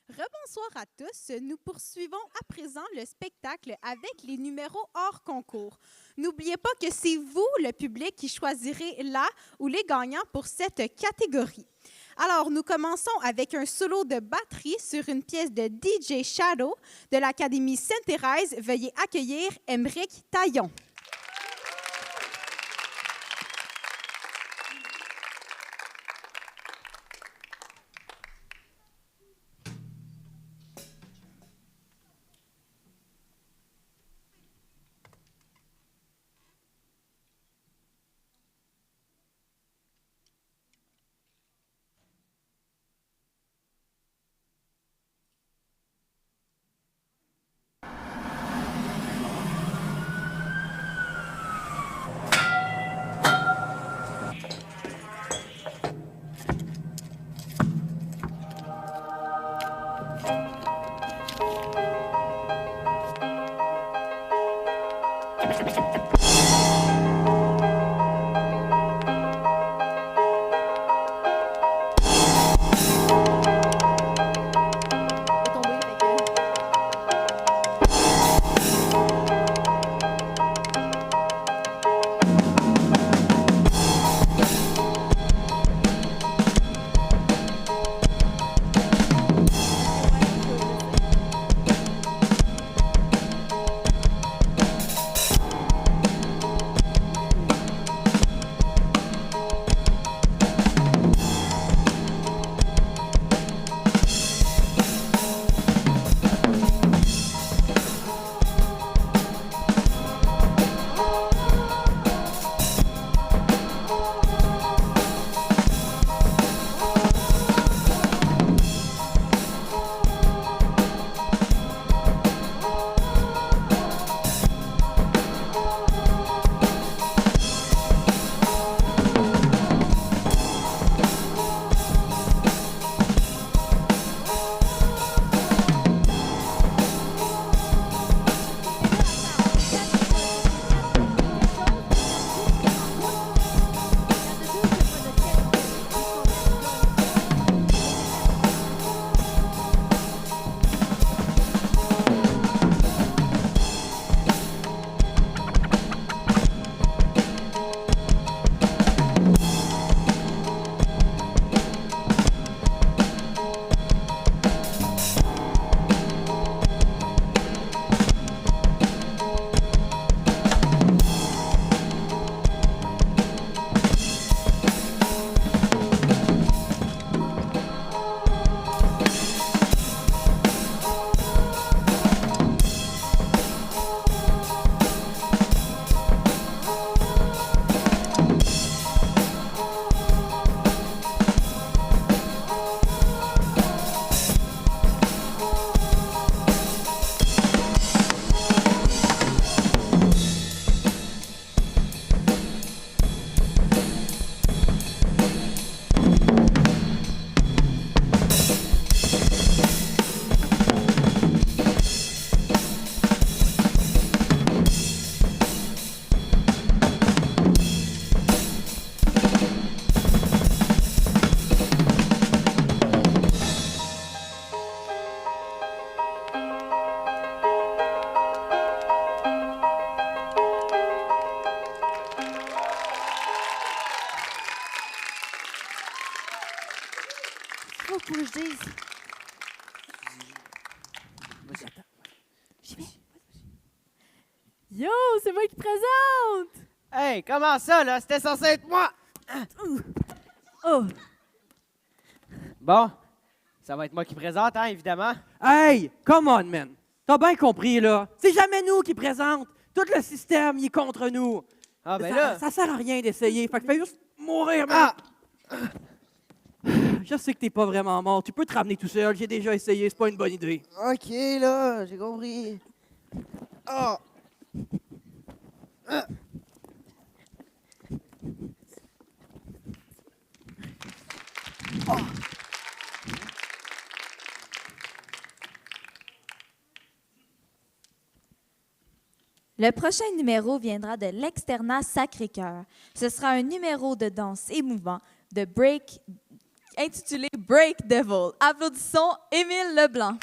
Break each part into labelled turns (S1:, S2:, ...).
S1: Rebonsoir à tous. Nous poursuivons à présent le spectacle avec les numéros hors concours. N'oubliez pas que c'est vous, le public, qui choisirez la ou les gagnants pour cette catégorie. Alors, nous commençons avec un solo de batterie sur une pièce de DJ Shadow de l'Académie Sainte-Thérèse. Veuillez accueillir Émeric Taillon.
S2: Faut que je dise. J'y vais. Yo, c'est moi qui présente!
S3: Hey, comment ça, là? C'était censé être moi!
S2: Oh!
S3: Bon, ça va être moi qui présente, hein, évidemment.
S4: Hey, come on, man. T'as bien compris, là. C'est jamais nous qui présente. Tout le système, il est contre nous.
S3: Ah, ben
S4: ça,
S3: là...
S4: ça sert à rien d'essayer. Fait que fais juste mourir, man. Je sais que t'es pas vraiment mort. Tu peux te ramener tout seul. J'ai déjà essayé. C'est pas une bonne idée.
S3: OK, là, j'ai compris. Oh!
S5: Le prochain numéro viendra de l'externat Sacré-Cœur. Ce sera un numéro de danse émouvant de break intitulé Break Devil. Applaudissons Émile Leblanc.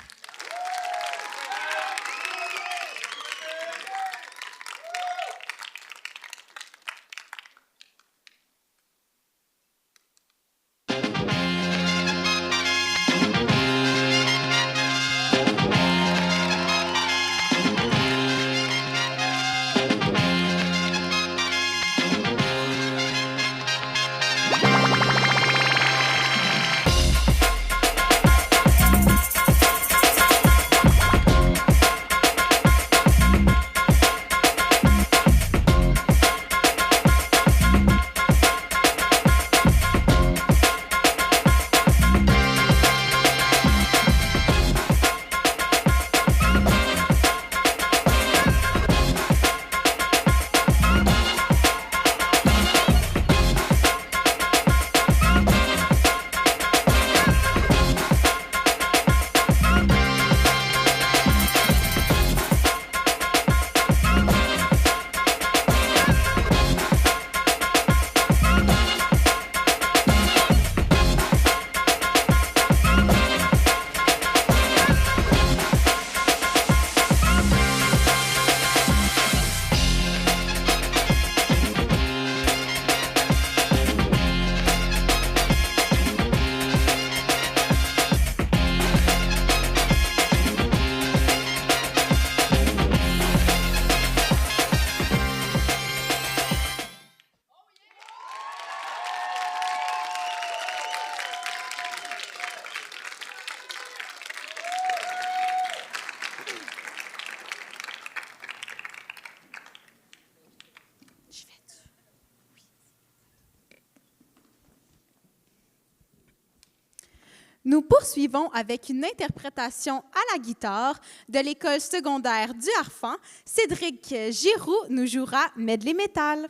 S1: Nous poursuivons avec une interprétation à la guitare de l'école secondaire du Harfang. Cédric Giroux nous jouera Medley Metal.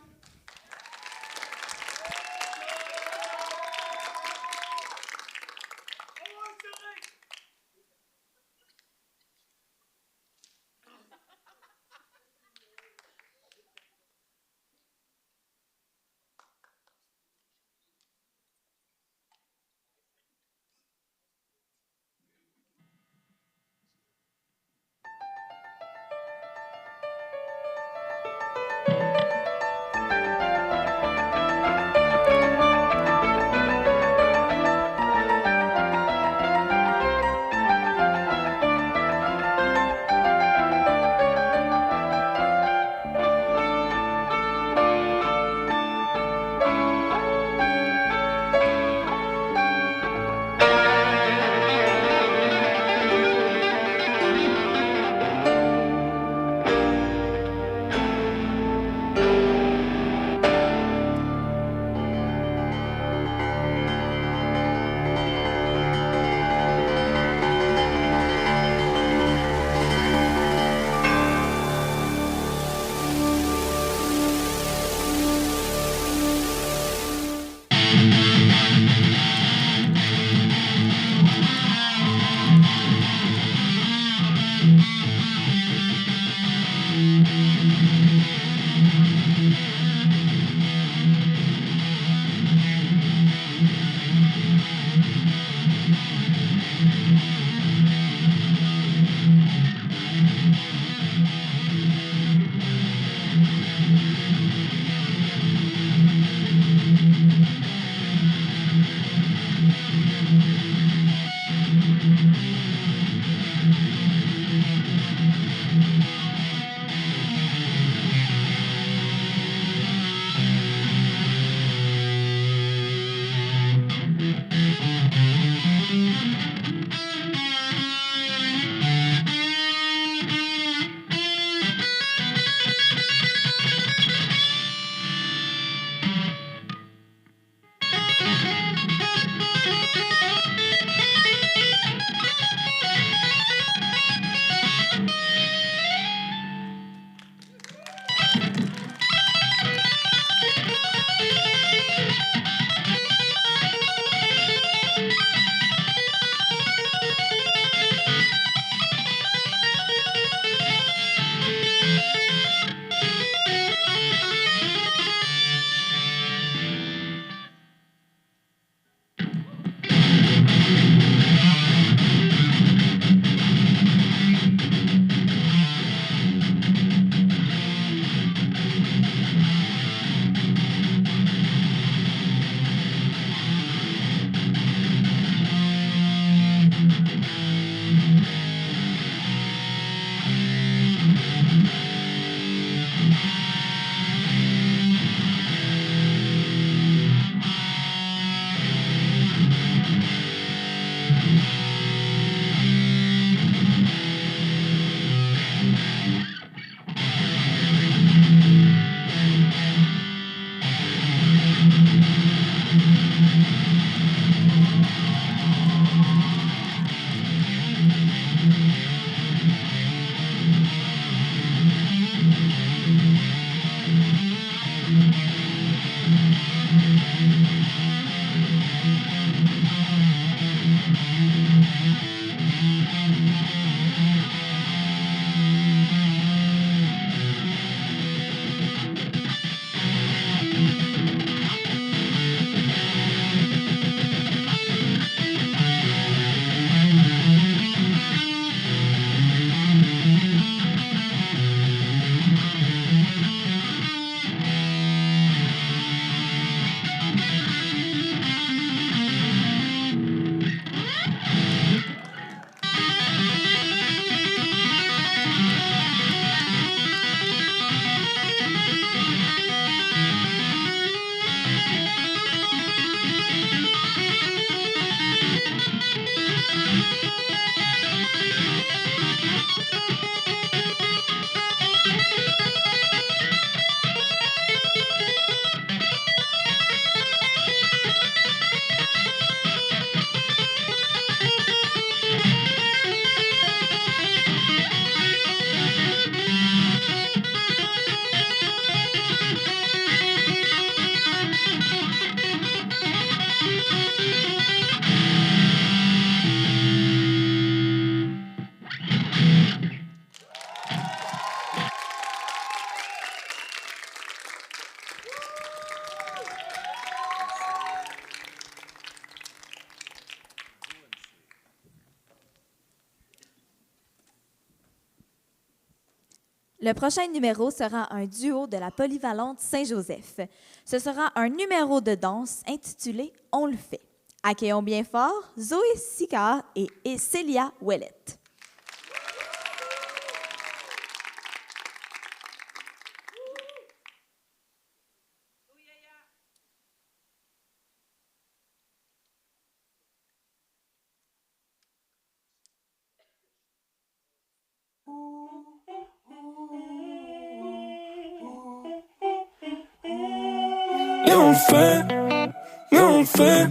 S5: Le prochain numéro sera un duo de la Polyvalente Saint-Joseph. Ce sera un numéro de danse intitulé « On le fait ». Accueillons bien fort Zoé Sicard et Célia Ouellette.
S6: Et on fait,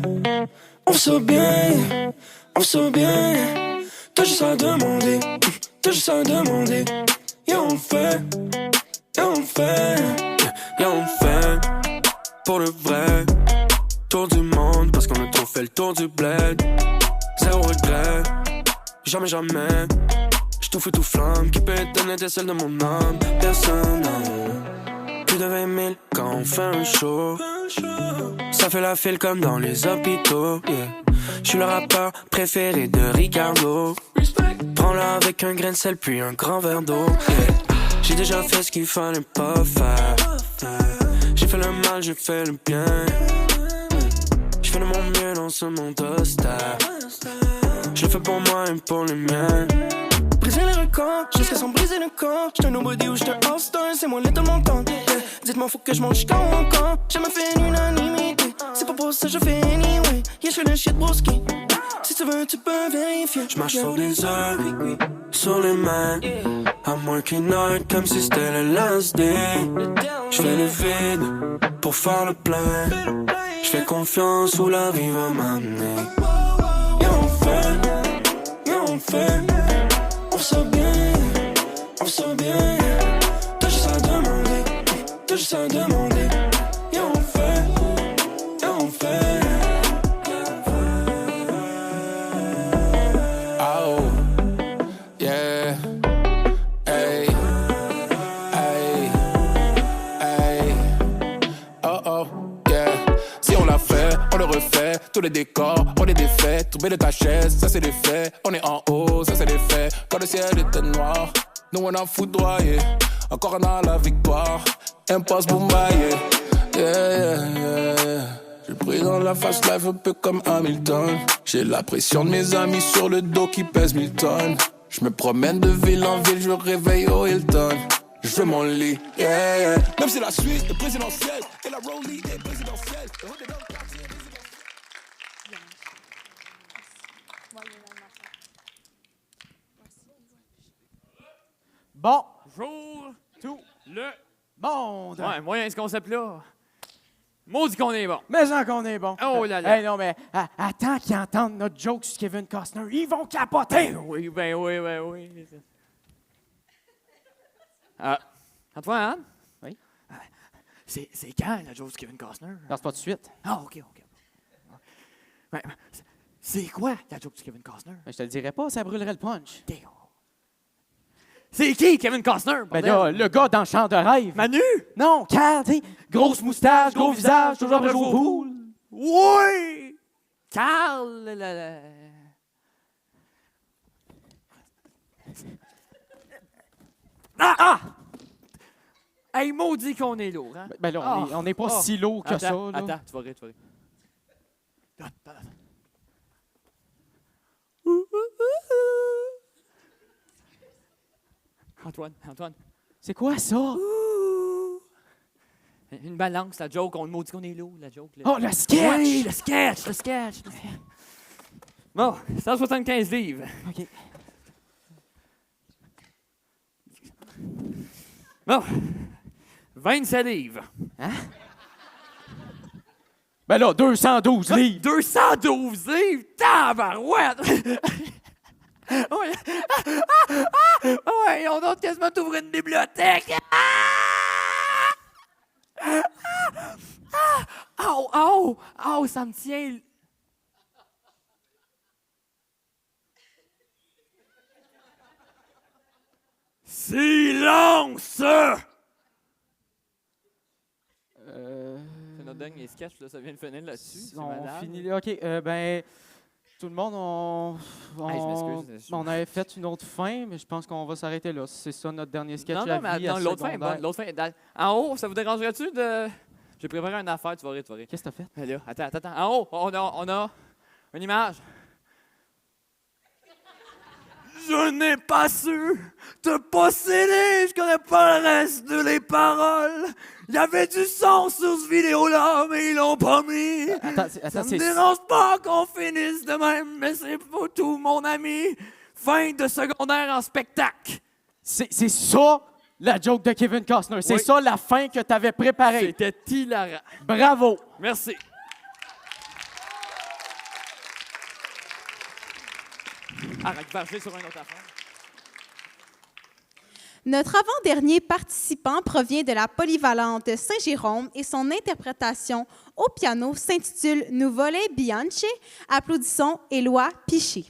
S6: on se bien, t'as juste à demander, et on fait, pour le vrai, tour du monde, parce qu'on a trop fait le tour du bled, zéro regret, jamais, j't'ouvre feu tout flamme, qui peut éteindre l'étincelle de mon âme, personne, non. Plus de 20 000 quand on fait un show. Ça fait la file comme dans les hôpitaux. Yeah. J'suis le rappeur préféré de Ricardo. Prends-le avec un grain de sel puis un grand verre d'eau. Yeah. J'ai déjà fait ce qu'il fallait pas faire. J'ai fait le mal, j'ai fait le bien. J'fais de mon mieux dans ce monde austère. Je le fais pour moi et pour les miens. Briser les records, jusqu'à s'en briser le corps. J'suis un nobody ou j'suis un all-star, c'est moi l'état de mon temps. Yeah. Dites-moi faut que j'mange quand encore. Jamais fait l'unanimité, c'est pas pour ça que je fais anyway. Yeah, j'fais le shit broski. Si tu veux, tu peux vérifier. J'marche sur des heures, sur les mains. À moins qu'une heure, comme si c'était le last day. J'fais le vide pour faire le plein. J'fais confiance où la vie va m'amener. Et on fait. On se bien, t'as juste à demander, et on fait, Oh, yeah, hey, oh, yeah. Si on l'a fait, on le refait, tous les décors, on est défaits, tomber de ta chaise, ça c'est des faits, on est en haut, ça c'est des faits, quand le ciel était noir, nous on a foudroyé, encore on a la victoire, impasse Boumbaye, yeah. J'ai pris dans la fast life un peu comme Hamilton, j'ai la pression de mes amis sur le dos qui pèse 1000 tonnes, je me promène de ville en ville, je réveille au Hilton, je fais mon lit, yeah. Même si la suite est présidentielle, et la rollie est présidentielle,
S4: Bonjour tout le monde!
S7: Ouais, moyen ce concept-là. Maudit qu'on est bon.
S4: Mais genre qu'on est bon.
S7: Oh là là.
S4: Hey, non, mais attends qu'ils entendent notre joke sur Kevin Costner. Ils vont capoter!
S7: Oui, ben oui. Antoine?
S4: Oui?
S7: C'est quand la joke sur Kevin Costner?
S4: Non, c'est pas tout de suite.
S7: Ah, OK. Ouais, c'est quoi la joke sur Kevin Costner?
S4: Mais je te le dirais pas, ça brûlerait le punch.
S7: Damn. C'est qui, Kevin Costner?
S4: Ben là, le gars dans le champ de rêve.
S7: Manu?
S4: Non, Carl, tu sais, grosse moustache, gros visage, toujours après jouer au pool.
S7: Oui! Carl, Ah! Hey, maudit qu'on est lourd, hein?
S4: Ben là, on n'est pas si lourd que
S7: attends,
S4: ça, là.
S7: Attends, tu vas rire. Attends. Antoine.
S4: C'est quoi ça?
S7: Une balance, la joke, on maudit qu'on est lourd, la joke.
S4: Oh, le sketch!
S7: Oui, le sketch. Bon, 175 livres.
S4: OK.
S7: Bon. 27 livres.
S4: Ben là, 212 livres.
S7: 212 livres? Tabarouette! Ouais. Ouais, on doit quasiment t'ouvrir une bibliothèque. Au, ça me tient. Silence! C'est notre dernier sketch, là, ça vient de finir là-dessus.
S4: On finit. OK, ben, tout le monde,
S7: Hey, je m'excuse.
S4: on avait fait une autre fin, mais je pense qu'on va s'arrêter là. C'est ça notre dernier sketch
S7: Non,
S4: à
S7: mais
S4: vie,
S7: attends,
S4: à
S7: l'autre fin est
S4: secondaire.
S7: bonne. L'autre fin est en haut, ça vous dérangerait-tu de... J'ai préparé une affaire, tu vas rire.
S4: Qu'est-ce que t'as fait?
S7: Mais là, attends. En haut, on a une image. Je n'ai pas su te posséder, je connais pas le reste de les paroles. Il y avait du son sur cette vidéo-là, mais ils l'ont pas mis. Ça me dérange pas qu'on finisse de même, mais c'est pas tout, mon ami. Fin de secondaire en spectacle.
S4: C'est ça la joke de Kevin Costner. C'est
S7: Oui.
S4: ça la fin que t'avais préparée.
S7: C'était hilarant.
S4: Bravo.
S7: Merci. Arrête de varger sur un autre affaire.
S1: Notre avant-dernier participant provient de la polyvalente Saint-Jérôme et son interprétation au piano s'intitule Nous volait Bianche. Applaudissons Éloi Piché.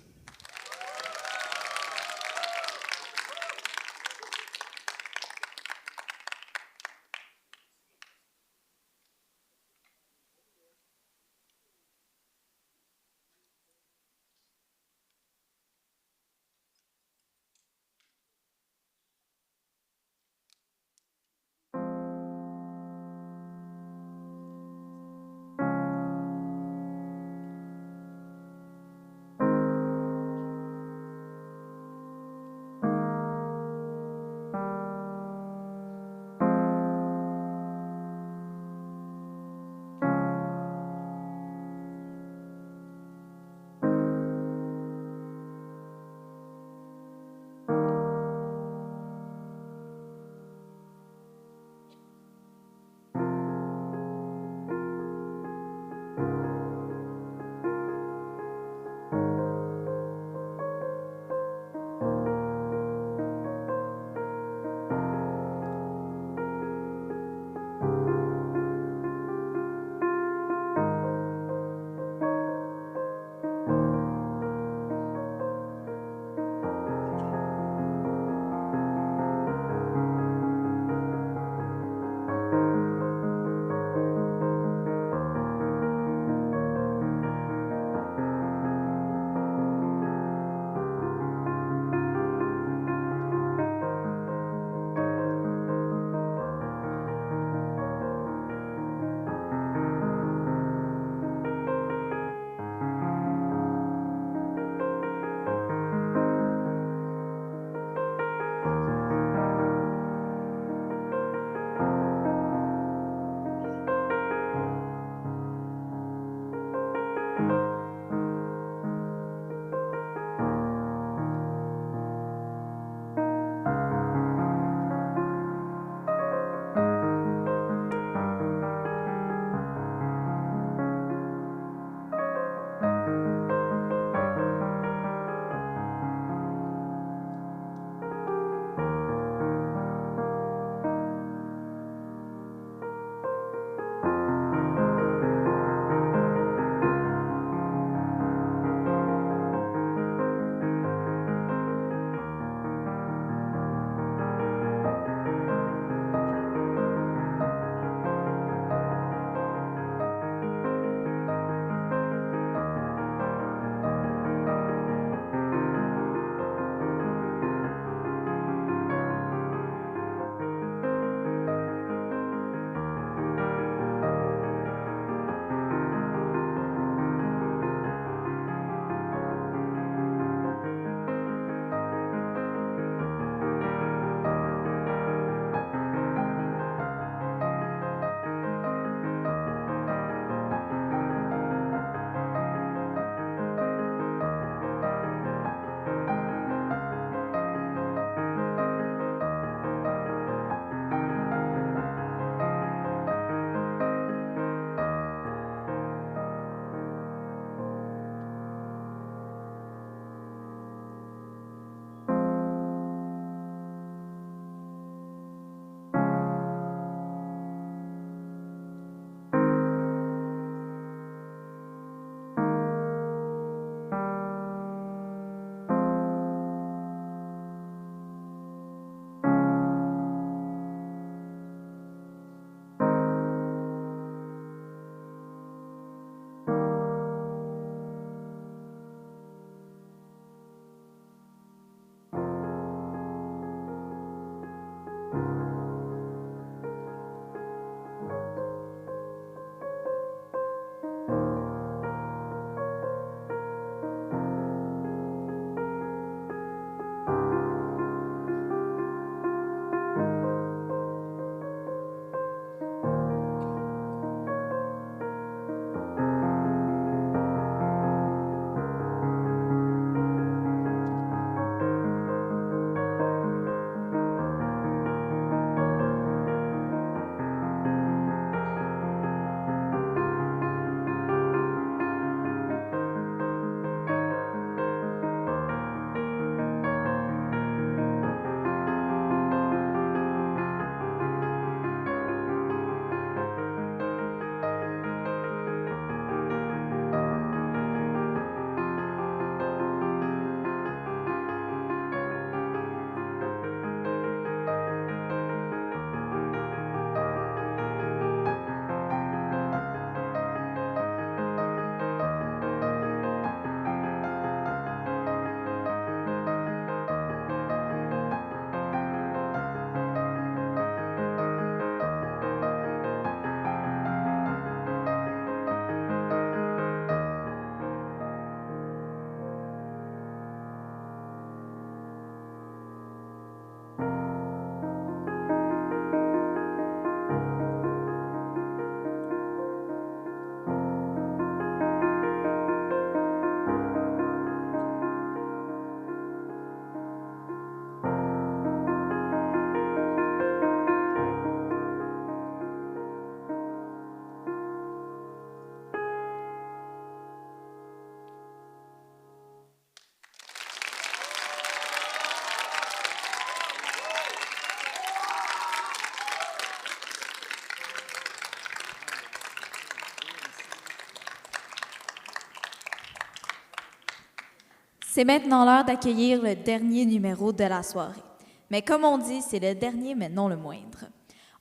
S5: C'est maintenant l'heure d'accueillir le dernier numéro de la soirée. Mais comme on dit, c'est le dernier, mais non le moindre.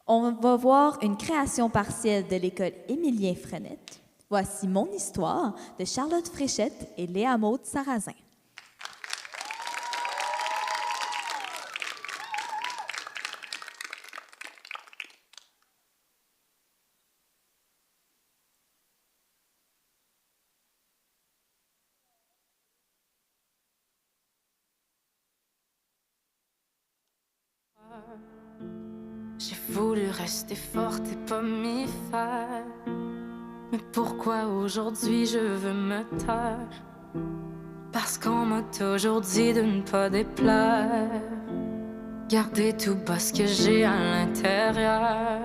S5: On va voir une création partielle de l'école Émilien Frenette. Voici Mon histoire de Charlotte Fréchette et Léa Maud Sarrazin.
S8: J'ai voulu rester forte et pas m'y faire. Mais pourquoi aujourd'hui je veux me taire? Parce qu'on m'a toujours dit de ne pas déplaire. Garder tout bas ce que j'ai à l'intérieur.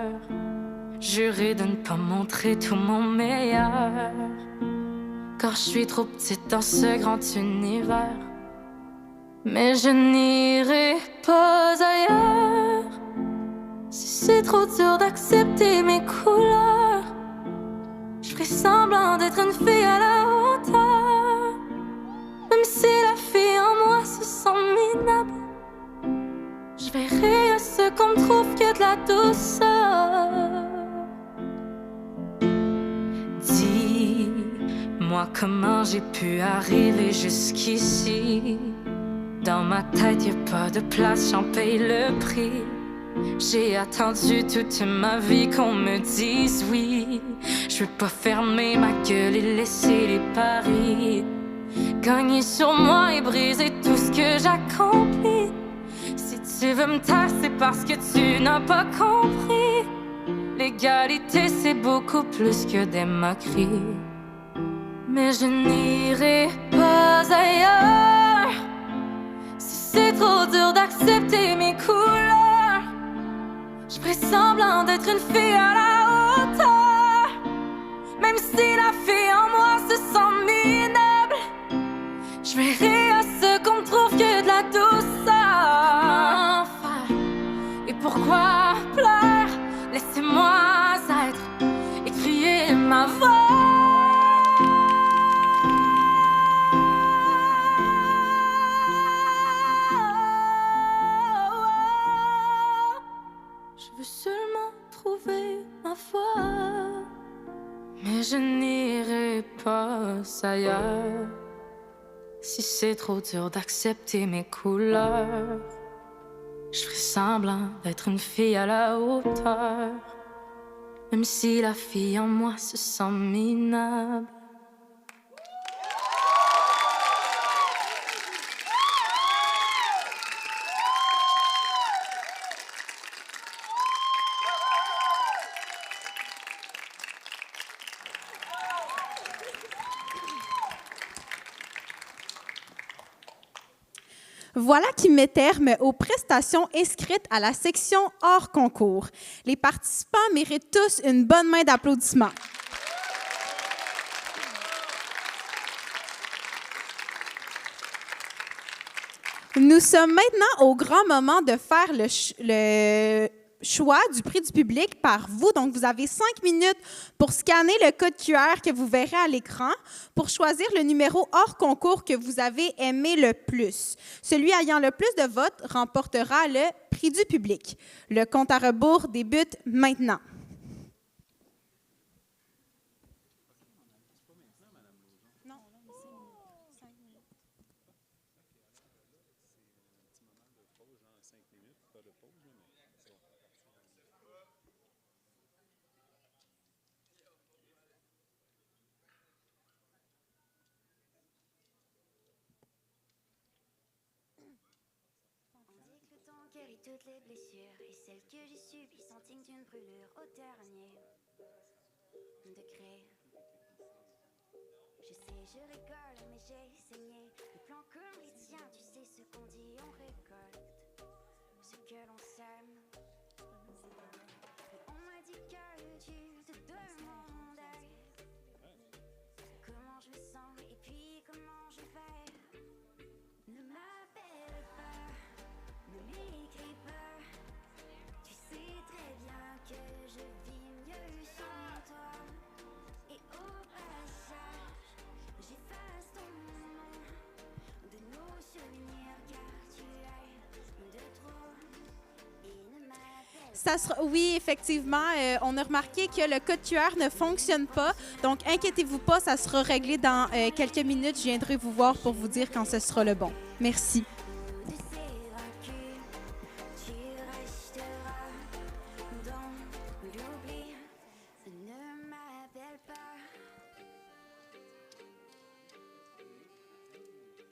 S8: Jurer de ne pas montrer tout mon meilleur. Car je suis trop petite dans ce grand univers. Mais je n'irai pas ailleurs. Si c'est trop dur d'accepter mes couleurs, je ferai semblant d'être une fille à la hauteur. Même si la fille en moi se sent minable, je verrai à ce qu'on me trouve que de la douceur. Dis-moi comment j'ai pu arriver jusqu'ici. Dans ma tête, y'a pas de place, j'en paye le prix. J'ai attendu toute ma vie qu'on me dise oui. Je veux pas fermer ma gueule et laisser les paris gagner sur moi et briser tout ce que j'accomplis. Si tu veux me taire, c'est parce que tu n'as pas compris. L'égalité, c'est beaucoup plus que des moqueries. Mais je n'irai pas ailleurs. Si c'est trop dur d'accepter mes couleurs, je ferai semblant d'être une fille à la hauteur. Même si la fille en moi se sent minable, je verrai à ce qu'on me trouve que de la douceur. Enfin, et pourquoi pleurer? Laissez-moi être et crier ma voix. Je veux seulement trouver ma voie. Mais je n'irai pas ailleurs. Si c'est trop dur d'accepter mes couleurs, je ferai semblant d'être une fille à la hauteur. Même si la fille en moi se sent minable.
S1: Voilà qui met terme aux prestations inscrites à la section hors concours. Les participants méritent tous une bonne main d'applaudissements. Nous sommes maintenant au grand moment de faire le choix du prix du public par vous. Donc, vous avez 5 minutes pour scanner le code QR que vous verrez à l'écran pour choisir le numéro hors concours que vous avez aimé le plus. Celui ayant le plus de votes remportera le prix du public. Le compte à rebours débute maintenant.
S9: Guérit toutes les blessures et celles que j'ai subies sont dignes d'une brûlure au dernier degré. Je sais, je rigole, mais j'ai saigné. Les plans comme les tiens, tu sais ce qu'on dit, on récolte ce que l'on sème. Et on m'a dit que tu te demandais comment je me sens et puis comment je vais. Ne m'appelle pas, ne m'écris pas. Tu sais très bien que je vis mieux sans toi. Et au passage, j'efface ton nom de
S1: Oui, effectivement, on a remarqué que le code QR ne fonctionne pas. Donc, inquiétez-vous pas, ça sera réglé dans quelques minutes. Je viendrai vous voir pour vous dire quand ce sera le bon. Merci.
S9: De ces vaincus, tu resteras dans l'oubli. Ne m'appelle pas.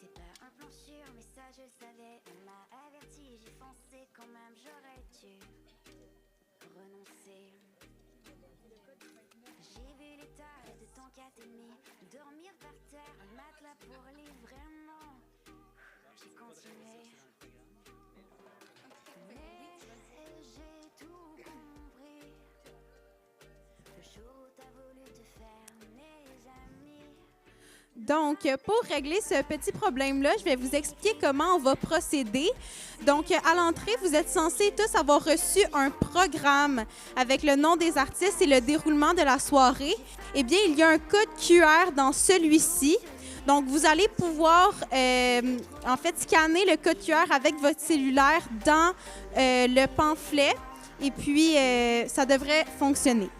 S9: T'es pas un plan sûr, mais ça je savais. On m'a averti, j'ai foncé quand même, j'aurais dû renoncer. J'ai vu l'état de ton catémie, dormir par terre, un matelas pour les vraiment. J'ai continué. Mais j'ai tout compris. Le jour où t'as voulu te faire mes amis.
S1: Donc, pour régler ce petit problème-là, je vais vous expliquer comment on va procéder. Donc, à l'entrée, vous êtes censés tous avoir reçu un programme avec le nom des artistes et le déroulement de la soirée. Eh bien, il y a un code QR dans celui-ci. Donc, vous allez pouvoir, en fait, scanner le code QR avec votre cellulaire dans le pamphlet. Et puis, ça devrait fonctionner.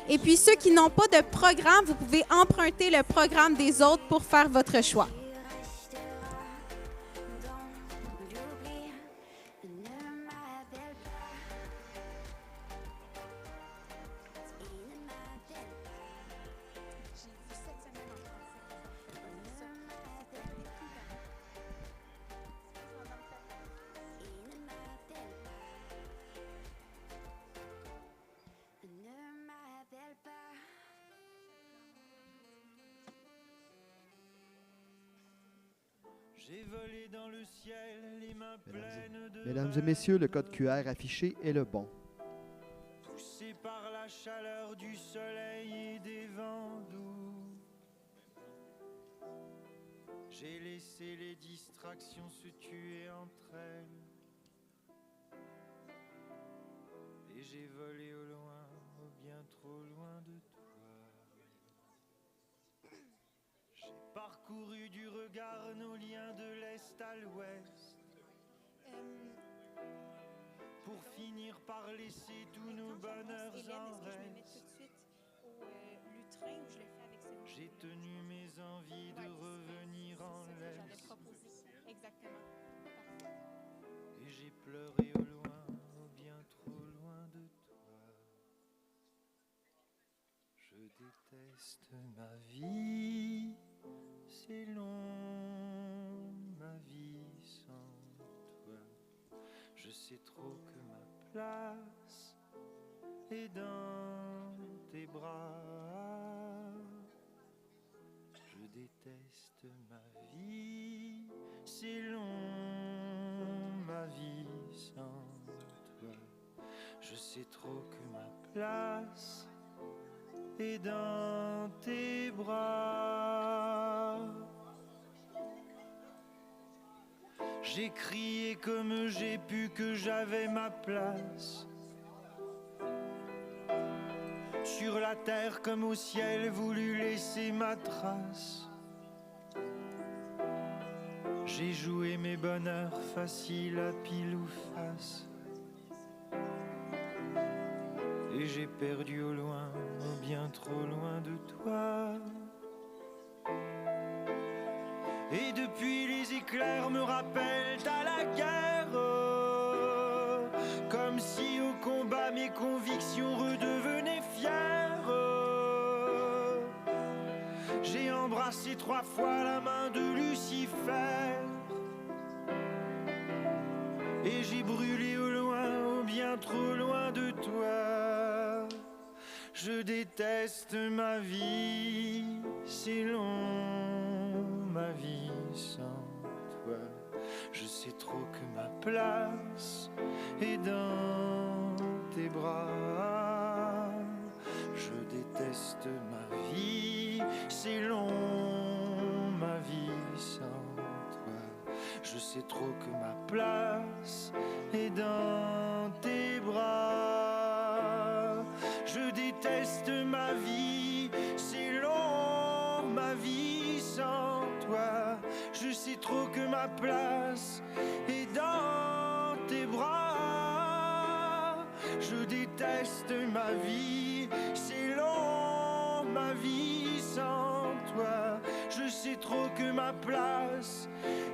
S1: Et puis, ceux qui n'ont pas de programme, vous pouvez emprunter le programme des autres pour faire votre choix.
S7: J'ai volé dans le ciel, les mains pleines de
S10: Mesdames et messieurs, le code QR affiché est le bon.
S7: poussé par la chaleur du soleil et des vents doux. J'ai laissé les distractions se tuer entre elles. Et j'ai volé au loin, au bien trop loin de toi. J'ai parcouru du regard nos liens de l'est à l'ouest. Pour finir par laisser tous nos bonheurs en reste. J'ai tenu mes envies de revenir en laisse. Et j'ai pleuré au loin, au bien trop loin de toi. Je déteste ma vie, c'est long, ma vie sans toi. Je sais trop que ma place est dans tes bras. Je déteste ma vie, c'est long, ma vie sans toi. Je sais trop que ma place est dans tes bras. J'ai crié comme j'ai pu que j'avais ma place. Sur la terre comme au ciel, voulu laisser ma trace. J'ai joué mes bonheurs faciles à pile ou face. Et j'ai perdu au loin, bien trop loin de toi. Et depuis les éclairs me rappellent à la guerre. Comme si au combat mes convictions redevenaient fières. J'ai embrassé 3 fois la main de Lucifer. Et j'ai brûlé au loin, au bien trop loin de toi. Je déteste ma vie, c'est long, ma vie sans toi. Je sais trop que ma place est dans tes bras. Je déteste ma vie, c'est long, ma vie sans toi. Je sais trop que ma place est dans tes bras. Je déteste ma vie, c'est long, ma vie sans toi. Je sais trop que ma place est dans tes
S11: bras. Je déteste ma vie, c'est long ma vie sans toi. Je sais trop que ma place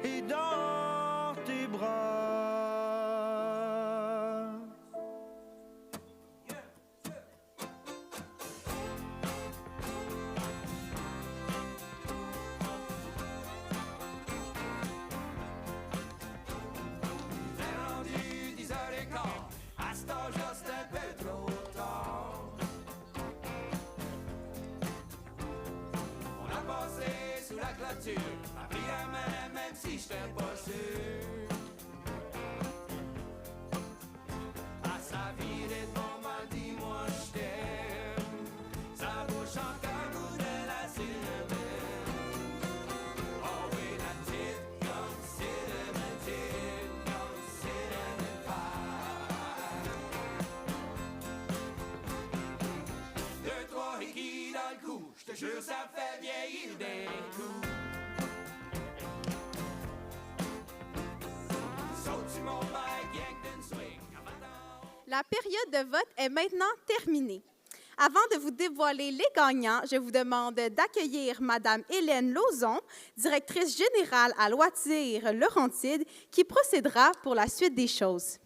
S11: est dans tes bras.
S12: A pris la main même si j'étais pas sûr. À sa vie de bon mal, dis-moi je t'aime. Sa bouche encore goût de la cinnamon. Oh oui, la petite comme cinnamon pie. Deux, trois hickeys dans le cou, je te jure ça fait vieillir des coups.
S1: La période de vote est maintenant terminée. Avant de vous dévoiler les gagnants, je vous demande d'accueillir Mme Hélène Lauzon, directrice générale à Loisirs Laurentides, qui procédera pour la suite des choses.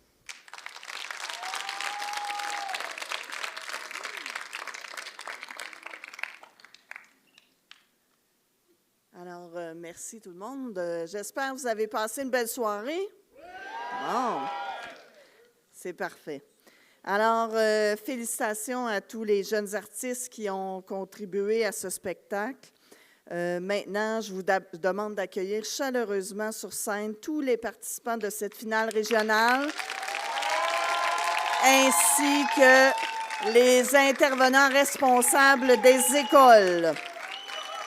S13: Alors, merci tout le monde. J'espère que vous avez passé une belle soirée. Bon, c'est parfait. Alors, félicitations à tous les jeunes artistes qui ont contribué à ce spectacle. Maintenant, je vous demande d'accueillir chaleureusement sur scène tous les participants de cette finale régionale, ainsi que les intervenants responsables des écoles.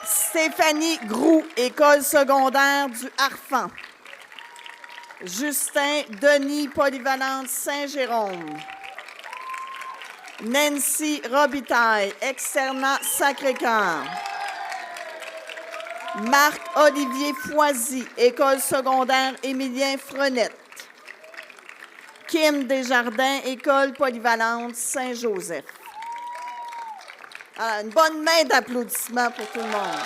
S13: Stéphanie Groux, École secondaire du Harfan. Justin Denis, Polyvalente Saint-Jérôme. Nancy Robitaille, Externat Sacré-Cœur. Marc-Olivier Foisy, École secondaire Émilien Frenette. Kim Desjardins, École polyvalente Saint-Joseph. Alors, une bonne main d'applaudissements pour tout le monde.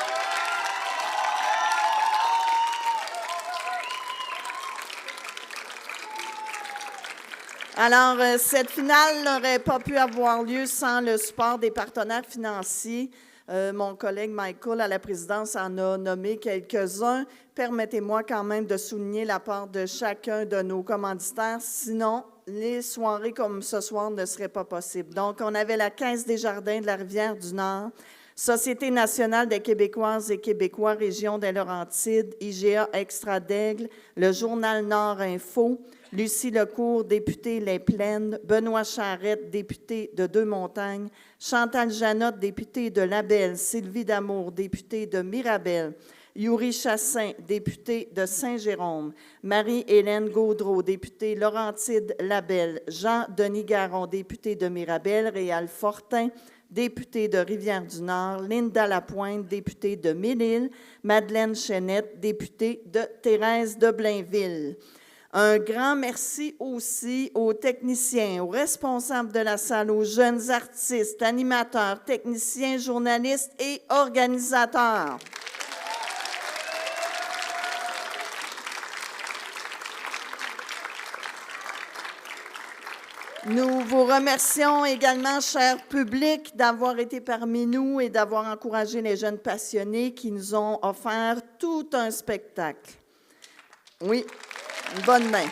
S13: Alors, cette finale n'aurait pas pu avoir lieu sans le support des partenaires financiers. Mon collègue Michael, à la présidence, en a nommé quelques-uns. Permettez-moi quand même de souligner l'apport de chacun de nos commanditaires. Sinon, les soirées comme ce soir ne seraient pas possibles. Donc, on avait la Caisse des Jardins de la Rivière-du-Nord, Société nationale des Québécoises et Québécois, Région des Laurentides, IGA Extra d'Aigle, le Journal Nord Info, Lucie Lecourt, députée Les Plaines, Benoît Charette, député de Deux-Montagnes, Chantal Janotte, députée de Labelle, Sylvie Damour, députée de Mirabel, Yuri Chassin, député de Saint-Jérôme, Marie-Hélène Gaudreau, députée Laurentide-Labelle, Jean-Denis Garon, député de Mirabel, Réal Fortin, députée de Rivière-du-Nord, Linda Lapointe, députée de Mille-Îles, Madeleine Chenette, députée de Thérèse de Blainville. Un grand merci aussi aux techniciens, aux responsables de la salle, aux jeunes artistes, animateurs, techniciens, journalistes et organisateurs. Nous vous remercions également, cher public, d'avoir été parmi nous et d'avoir encouragé les jeunes passionnés qui nous ont offert tout un spectacle. Oui. Une bonne main.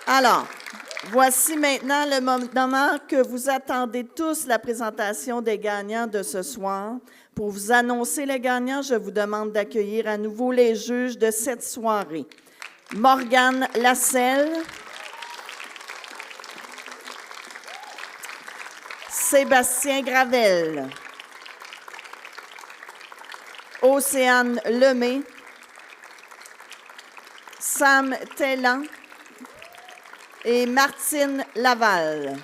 S13: Alors, voici maintenant le moment que vous attendez tous, la présentation des gagnants de ce soir. Pour vous annoncer les gagnants, je vous demande d'accueillir à nouveau les juges de cette soirée. Morgane Lasselle, Sébastien Gravel, Océane Lemay, Sam Tellan et Martine Laval.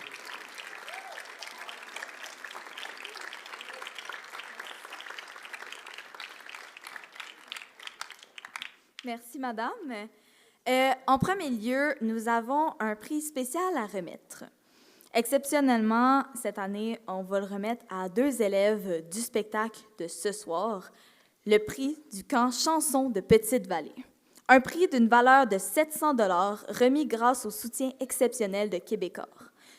S5: Merci, madame. En premier lieu, nous avons un prix spécial à remettre. Exceptionnellement, cette année, on va le remettre à 2 élèves du spectacle de ce soir, le prix du camp Chanson de Petite-Vallée. Un prix d'une valeur de 700 $ remis grâce au soutien exceptionnel de Québecor.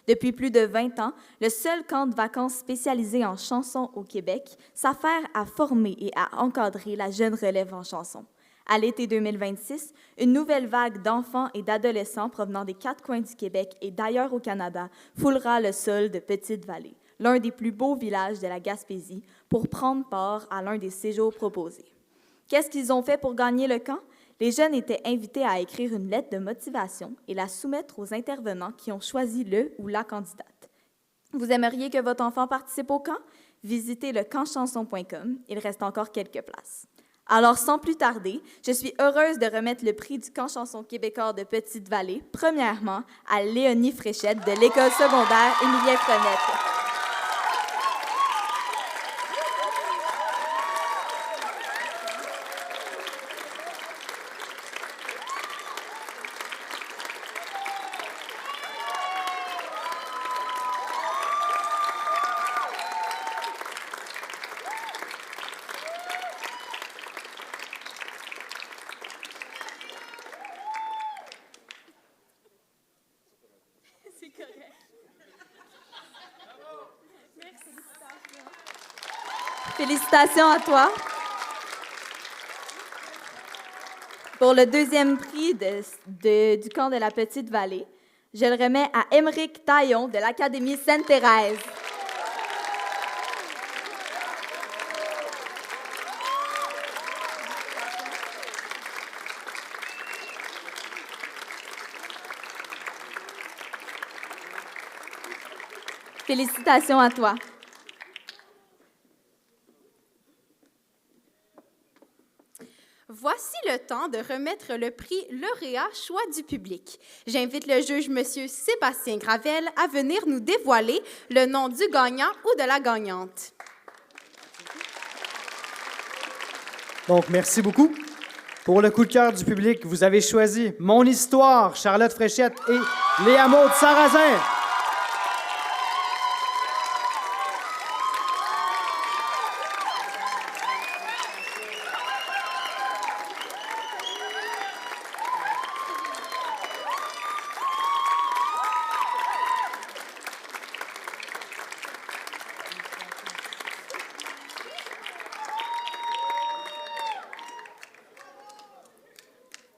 S5: Depuis plus de 20 ans, le seul camp de vacances spécialisé en chansons au Québec s'affaire à former et à encadrer la jeune relève en chanson. À l'été 2026, une nouvelle vague d'enfants et d'adolescents provenant des 4 coins du Québec et d'ailleurs au Canada foulera le sol de Petite-Vallée, l'un des plus beaux villages de la Gaspésie, pour prendre part à l'un des séjours proposés. Qu'est-ce qu'ils ont fait pour gagner le camp? Les jeunes étaient invités à écrire une lettre de motivation et la soumettre aux intervenants qui ont choisi le ou la candidate. Vous aimeriez que votre enfant participe au camp? Visitez le campchanson.com. Il reste encore quelques places. Alors, sans plus tarder, je suis heureuse de remettre le prix du camp chanson québécois de Petite-Vallée, premièrement, à Léonie Fréchette de l'école secondaire Émilien-Frenette. Félicitations à toi. Pour le 2e prix du camp de la Petite-Vallée, je le remets à Émeric Taillon de l'Académie Sainte-Thérèse. Félicitations à toi.
S1: Voici le temps de remettre le prix lauréat choix du public. J'invite le juge M. Sébastien Gravel à venir nous dévoiler le nom du gagnant ou de la gagnante.
S14: Donc, merci beaucoup. Pour le coup de cœur du public, vous avez choisi Mon Histoire, Charlotte Fréchette et Léa Maud Sarrazin.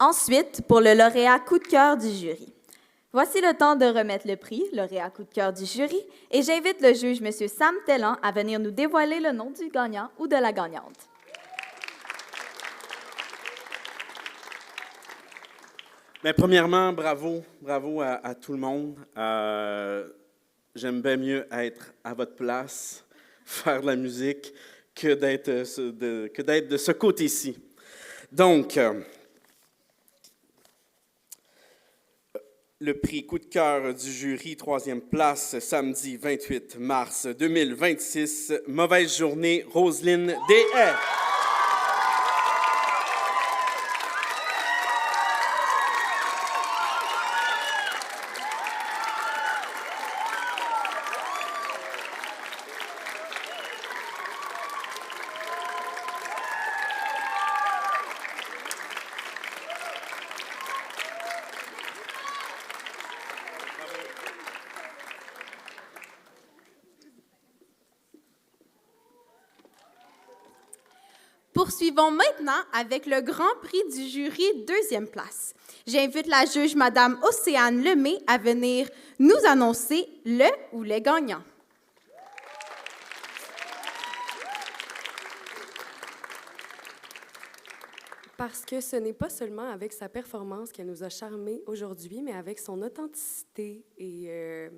S5: Ensuite, pour le lauréat coup de cœur du jury. Voici le temps de remettre le prix, lauréat coup de cœur du jury, et j'invite le juge, M. Sam Tellan, à venir nous dévoiler le nom du gagnant ou de la gagnante.
S15: Bien, premièrement, bravo à tout le monde. J'aime bien mieux être à votre place, faire de la musique, que d'être de ce côté-ci. Donc, le prix coup de cœur du jury, 3e place, samedi 28 mars 2026. Mauvaise journée, Roselyne Deshaies.
S1: Poursuivons maintenant avec le grand prix du jury 2e place. J'invite la juge Mme Océane Lemay à venir nous annoncer le ou les gagnants.
S16: Parce que ce n'est pas seulement avec sa performance qu'elle nous a charmés aujourd'hui, mais avec son authenticité et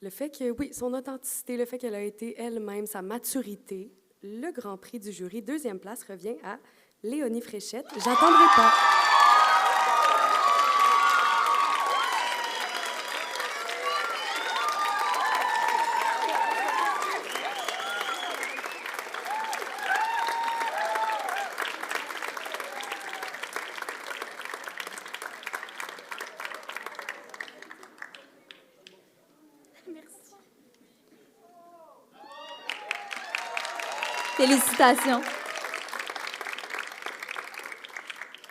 S16: le fait que, oui, son authenticité, le fait qu'elle a été elle-même, sa maturité. Le grand prix du jury, 2e place, revient à Léonie Fréchette. J'attendrai pas.
S5: Félicitations.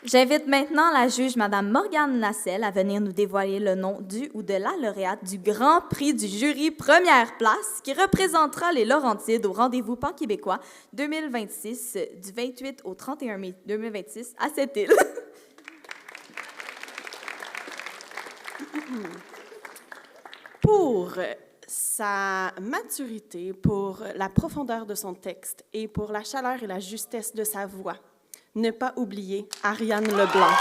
S5: J'invite maintenant la juge Mme Morgane Lasselle à venir nous dévoiler le nom du ou de la lauréate du Grand Prix du jury première place qui représentera les Laurentides au rendez-vous pan-québécois 2026 du 28 au 31 mai 2026 à cette île.
S17: Pour sa maturité, pour la profondeur de son texte et pour la chaleur et la justesse de sa voix, ne pas oublier Ariane Leblanc.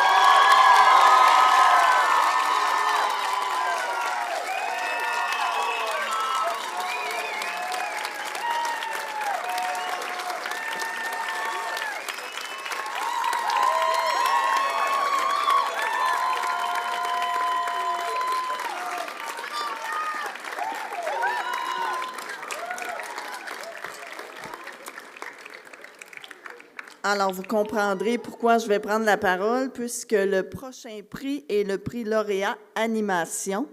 S13: Alors, vous comprendrez pourquoi je vais prendre la parole, puisque le prochain prix est le prix lauréat animation.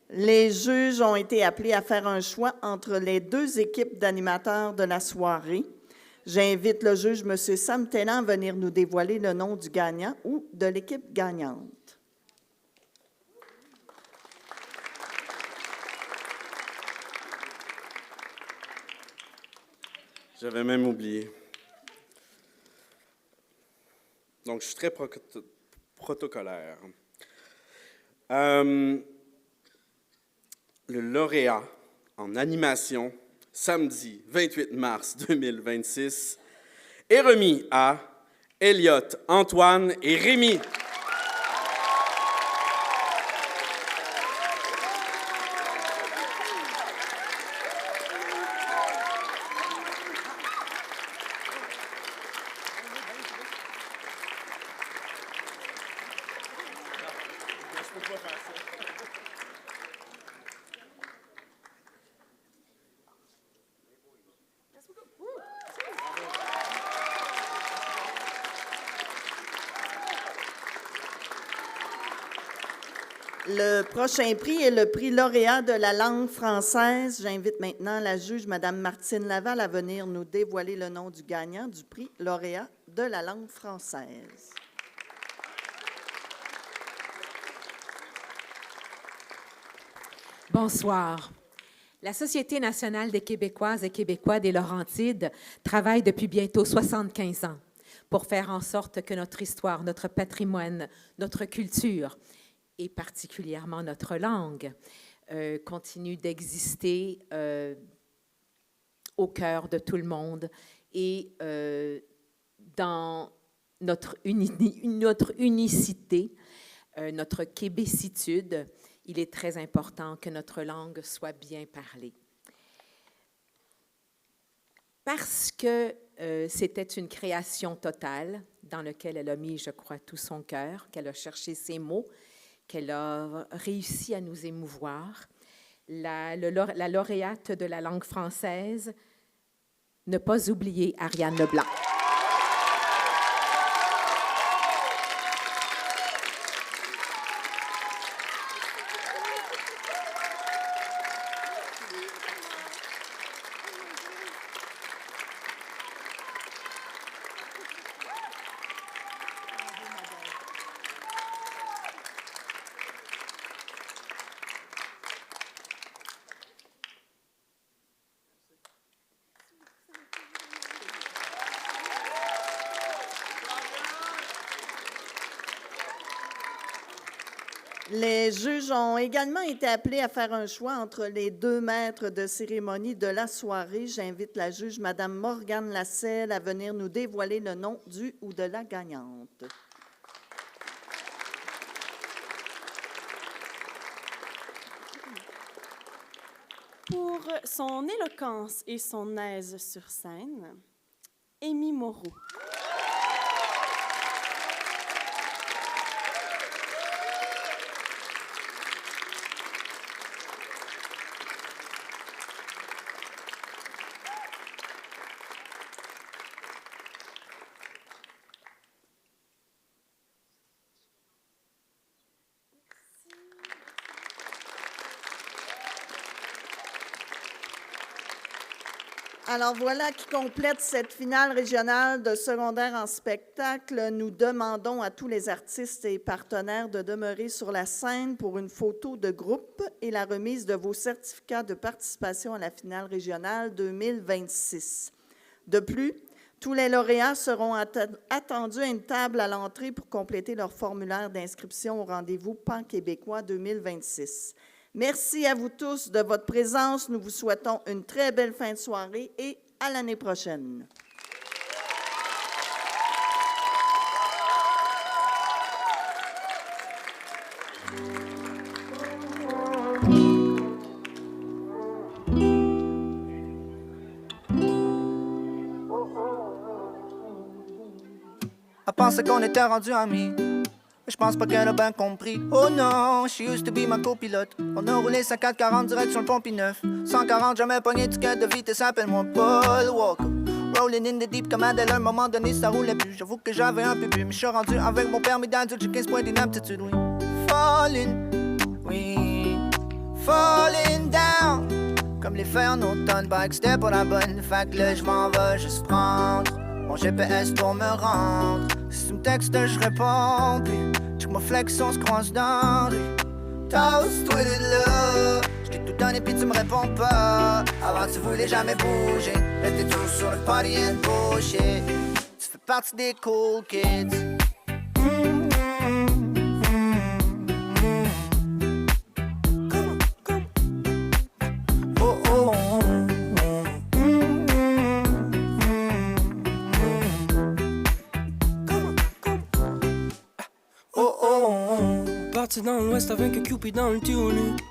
S13: Les juges ont été appelés à faire un choix entre les deux équipes d'animateurs de la soirée. J'invite le juge, M. Sam Tellan, à venir nous dévoiler le nom du gagnant ou de l'équipe gagnante.
S15: J'avais même oublié. Donc, je suis très protocolaire. Le lauréat en animation, samedi 28 mars 2026, est remis à Elliot, Antoine et Rémi.
S13: Le prochain prix est le prix lauréat de la langue française. J'invite maintenant la juge, Mme Martine Laval, à venir nous dévoiler le nom du gagnant du prix lauréat de la langue française.
S18: Bonsoir. La Société nationale des Québécoises et Québécois des Laurentides travaille depuis bientôt 75 ans pour faire en sorte que notre histoire, notre patrimoine, notre culture et particulièrement notre langue continue d'exister au cœur de tout le monde et dans notre unicité, notre québécitude. Il est très important que notre langue soit bien parlée. Parce que c'était une création totale dans laquelle elle a mis, je crois, tout son cœur, qu'elle a cherché ses mots, qu'elle a réussi à nous émouvoir. La lauréate de la langue française, ne pas oublier Ariane Leblanc.
S13: Les juges ont également été appelés à faire un choix entre les deux maîtres de cérémonie de la soirée. J'invite la juge, Mme Morgane Lasselle, à venir nous dévoiler le nom du ou de la gagnante.
S17: Pour son éloquence et son aise sur scène, Amy Moreau.
S13: Alors voilà qui complète cette finale régionale de secondaire en spectacle. Nous demandons à tous les artistes et partenaires de demeurer sur la scène pour une photo de groupe et la remise de vos certificats de participation à la finale régionale 2026. De plus, tous les lauréats seront attendus à une table à l'entrée pour compléter leur formulaire d'inscription au rendez-vous Pan-Québécois 2026. Merci à vous tous de votre présence. Nous vous souhaitons une très belle fin de soirée et à l'année prochaine.
S19: Elle pensait qu'on était rendus amis. Je pense pas qu'elle a bien compris. Oh non, she used to be ma copilote. On a roulé 50-40 direct sur le pont P9. 140, jamais pogné ticket de vitesse, appelle-moi Paul Walker. Rolling in the deep comme Adèle, à un moment donné ça roulait plus. J'avoue que j'avais un peu bu, mais je suis rendu avec mon permis d'adulte, j'ai 15 points d'inaptitude, oui. Falling, oui, falling down. Comme les feuilles en automne, bah que c'était pour la bonne. Fait que là je m'en vais juste prendre mon GPS pour me rendre. Si tu me textes, je réponds. Puis, check ma flex, on se croise dans rue. Toast, toi de là. Je t'ai tout donné, puis tu me réponds pas. Avant, tu voulais jamais bouger. Là, t'es toujours sur le party and bullshit. Tu fais partie des cool kids. Oh, oh, oh.
S20: Parti dans l'ouest avec un Cupid dans le tunique.